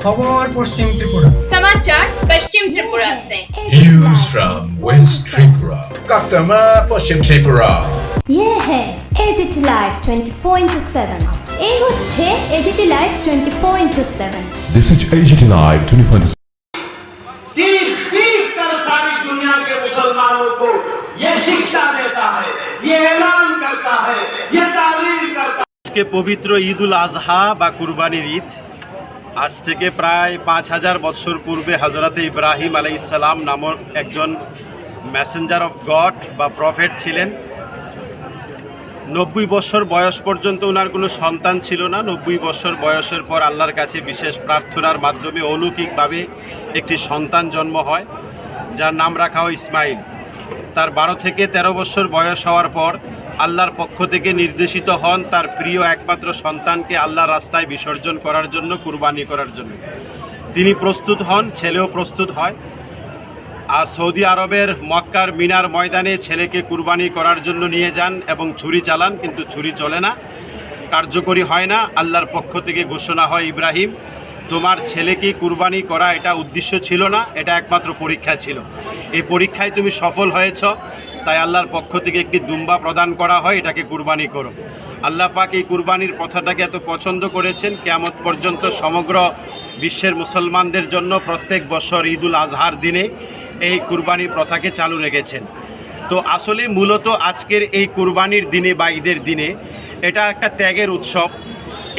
खबर पश्चिम त्रिपुरा। समाचार पश्चिम त्रिपुरा से। News from West Tripura, Kaktama, Pashchim Tripura। ये है एजीटी लाइव 24/7। ये হচ্ছে AGT live 24/7। This is AGT Live 24/7। चीख चीख कर सारी दुनिया के मुसलमानों को ये शिक्षा देता है, ये ऐलान करता है, ये तालीम करता है। আজকে পবিত্র ঈদুল আজহা বা কুরবানির ঈদ। আজ থেকে প্রায় 5000 বছর পূর্বে হযরতে ইব্রাহিম আলাইহিস সালাম নামক একজন মেসেঞ্জার অফ গড বা প্রফেট ছিলেন। 90 বছর বয়স পর্যন্ত ওনার কোনো সন্তান ছিল না। 90 বছর বয়সের পর আল্লাহর কাছে বিশেষ প্রার্থনার মাধ্যমে অলৌকিকভাবে একটি সন্তান জন্ম হয়, যার নাম রাখা হয় ইসমাইল। তার 12 থেকে 13 বছর বয়স হওয়ার পর আল্লাহর পক্ষ থেকে নির্দেশিত হন তার প্রিয় একমাত্র সন্তানকে আল্লাহর রাস্তায় বিসর্জন করার জন্য, কুরবানি করার জন্য। তিনি প্রস্তুত হন, ছেলেও প্রস্তুত হয়। আর সৌদি আরবের মক্কার মিনার ময়দানে ছেলেকে কুরবানি করার জন্য নিয়ে যান এবং ছুরি চালান, কিন্তু ছুরি চলে না, কার্যকরী হয় না। আল্লাহর পক্ষ থেকে ঘোষণা হয়, ইব্রাহিম, তোমার ছেলেকে কুরবানি করা এটা উদ্দেশ্য ছিল না, এটা একমাত্র পরীক্ষা ছিল। এই পরীক্ষায় তুমি সফল হয়েছ, তাই আল্লাহর পক্ষ থেকে একটি দুম্বা প্রদান করা হয়, এটাকে কুরবানি করো। আল্লাহ পাক এই কুরবানির প্রথাটাকে এত পছন্দ করেছেন, কিয়ামত পর্যন্ত সমগ্র বিশ্বের মুসলমানদের জন্য প্রত্যেক বছর ঈদুল আজহার দিনে এই কুরবানি প্রথাকে চালু রেখেছেন। তো আসলে মূলত আজকের এই কুরবানির দিনে বা ঈদের দিনে এটা একটা ত্যাগের উৎসব।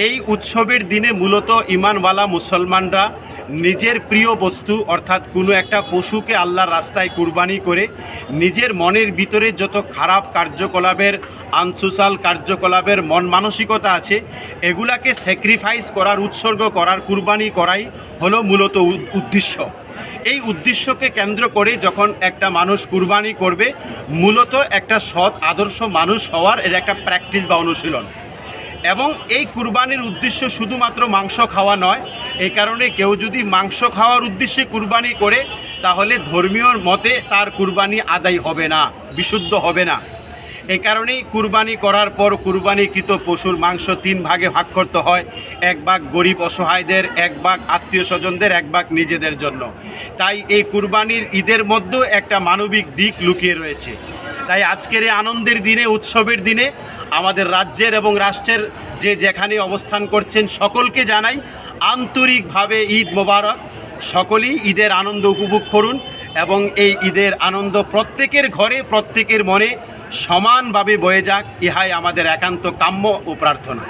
এই উৎসবের দিনে মূলত ঈমানওয়ালা মুসলমানরা নিজের প্রিয় বস্তু অর্থাৎ কোনো একটা পশুকে আল্লাহর রাস্তায় কুরবানি করে নিজের মনের ভিতরে যত খারাপ কার্যকলাপের, আনসোশাল কার্যকলাপের মন মানসিকতা আছে, এগুলাকে স্যাক্রিফাইস করার, উৎসর্গ করার, কুরবানি করাই হলো মূলত উদ্দেশ্য। এই উদ্দেশ্যকে কেন্দ্র করে যখন একটা মানুষ কুরবানি করবে, মূলত একটা সৎ আদর্শ মানুষ হওয়ার এর একটা প্র্যাকটিস বা অনুশীলন। এবং এই কুরবানির উদ্দেশ্য শুধুমাত্র মাংস খাওয়া নয়। এই কারণে কেউ যদি মাংস খাওয়ার উদ্দেশ্যে কুরবানি করে, তাহলে ধর্মীয় মতে তার কুরবানি আদায় হবে না, বিশুদ্ধ হবে না। এই কারণেই কুরবানি করার পর কুরবানিকৃত পশুর মাংস 3 ভাগে ভাগ করতে হয়। 1 ভাগ গরিব অসহায়দের, 1 ভাগ আত্মীয় স্বজনদের, 1 ভাগ নিজেদের জন্য। তাই এই কুরবানির ঈদের মধ্যেও একটা মানবিক দিক লুকিয়ে রয়েছে। তাই আজকের এই আনন্দের দিনে, উৎসবের দিনে আমাদের রাজ্যের এবং রাষ্ট্রের যে যেখানে অবস্থান করছেন সকলকে জানাই আন্তরিকভাবে ঈদ মোবারক। সকলেই ঈদের আনন্দ উপভোগ করুন এবং এই ঈদের আনন্দ প্রত্যেকের ঘরে, প্রত্যেকের মনে সমানভাবে বয়ে যাক, ইহাই আমাদের একান্ত কাম্য ও প্রার্থনা।